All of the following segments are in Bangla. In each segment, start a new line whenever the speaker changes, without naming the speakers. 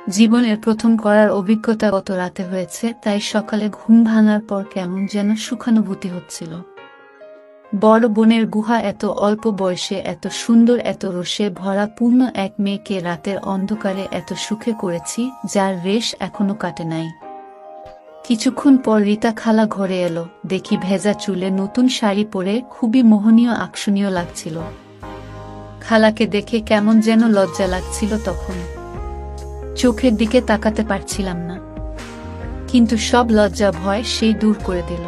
জীবনের প্রথম করার অভিজ্ঞতা গত রাতে হয়েছে, তাই সকালে ঘুম ভাঙার পর কেমন যেন সুখানুভূতি হচ্ছিল। বড় বোনের গুহা, এত অল্প বয়সে এত সুন্দর, এত রসে ভরা পূর্ণ এক মেয়েকে রাতের অন্ধকারে এত সুখে করেছি, যার রেশ এখনো কাটে নাই। কিছুক্ষণ পর রীতা খালা ঘরে এলো। দেখি ভেজা চুলে নতুন শাড়ি পরে খুবই মোহনীয়, আকর্ষণীয় লাগছিল। খালাকে দেখে কেমন যেন লজ্জা লাগছিল। তখন চোখের দিকে তাকাতে পারছিলাম না, কিন্তু সব লজ্জা ভয় সেই দূর করে দিল।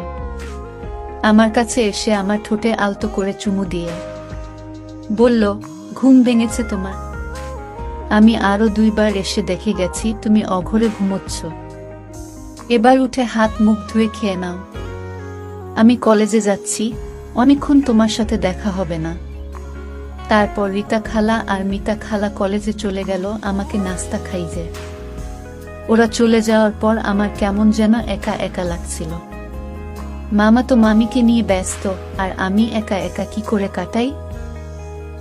আমার কাছে এসে আমার ঠোঁটে আলতো করে চুমু দিয়ে বলল, ঘুম ভেঙেছে তোমার? আমি আরো 2বার এসে দেখে গেছি তুমি অঘরে ঘুমোচ্ছ। এবার উঠে হাত মুখ ধুয়ে খেয়ে নাও। আমি কলেজে যাচ্ছি, অনেকক্ষণ তোমার সাথে দেখা হবে না। তারপর রীতা খালা আর মিতা খালা কলেজে চলে গেল আমাকে নাস্তা খাইয়ে। ওরা চলে যাওয়ার পর আমার কেমন যেন একা একা লাগছিল। মামা তো মামিকে নিয়ে ব্যস্ত, আর আমি একা একা কি করে কাটাই।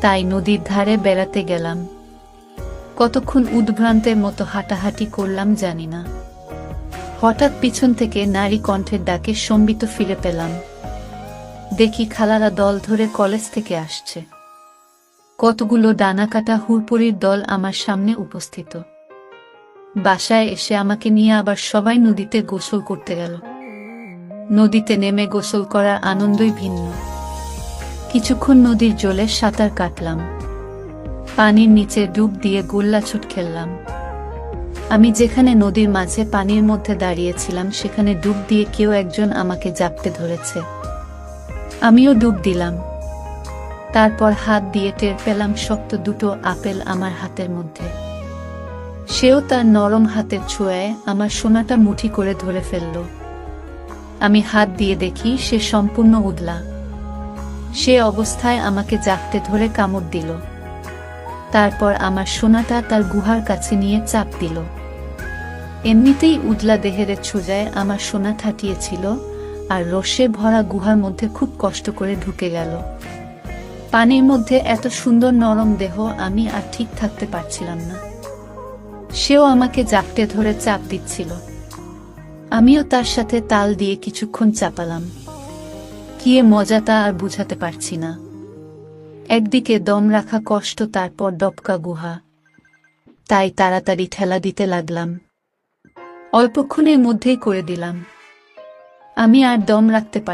তাই নদীর ধারে বেড়াতে গেলাম। কতক্ষণ উদ্ভ্রান্তের মতো হাঁটাহাঁটি করলাম জানি না। হঠাৎ পিছন থেকে নারী কণ্ঠের ডাকে সম্বিত ফিরে পেলাম। দেখি খালারা দল ধরে কলেজ থেকে আসছে। কতগুলো ডানাকাটা হুড়পড়ির দল আমার সামনে উপস্থিত। বাসায় এসে আমাকে নিয়ে আবার সবাই নদীতে গোসল করতে গেল। নদীতে নেমে গোসল করার আনন্দই ভিন্ন। কিছুক্ষণ নদীর জলে সাঁতার কাটলাম। পানির নিচে ডুব দিয়ে গোল্লাছুট খেললাম। আমি যেখানে নদীর মাঝে পানির মধ্যে দাঁড়িয়েছিলাম, সেখানে ডুব দিয়ে কেউ একজন আমাকে জাপটে ধরেছে। আমিও ডুব দিলাম। তারপর হাত দিয়ে টের পেলাম শক্ত দুটো আপেল আমার হাতের মধ্যে। সেও তার নরম হাতের ছোঁয়ায় আমার সোনাটা মুঠি করে ধরে ফেলল। আমি হাত দিয়ে দেখি সে সম্পূর্ণ উদলা। সে অবস্থায় আমাকে জাপটে ধরে কামড় দিল। তারপর আমার সোনাটা তার গুহার কাছে নিয়ে চাপ দিল। এমনিতেই উদলা দেহের ছোঁয়ায় আমার সোনা ঠাটিয়েছিল, আর রসে ভরা গুহার মধ্যে খুব কষ্ট করে ঢুকে গেল। পানির মধ্যে এত সুন্দর নরম দেহ, আমি আর ঠিক থাকতে পারছিলাম না। সেও আমাকে জাপটে ধরে চাপ দিচ্ছিল। আমিও তার সাথে তাল দিয়ে কিছুক্ষণ চাপালাম। কি মজাটা আর বুঝাতে পারছি না। একদিকে দম রাখা কষ্ট, তারপর ডবকা গুহা। তাই তাড়াতাড়ি ঠেলা দিতে লাগলাম। অল্পক্ষণের মধ্যেই করে দিলাম। আমি আর দম রাখতে পারি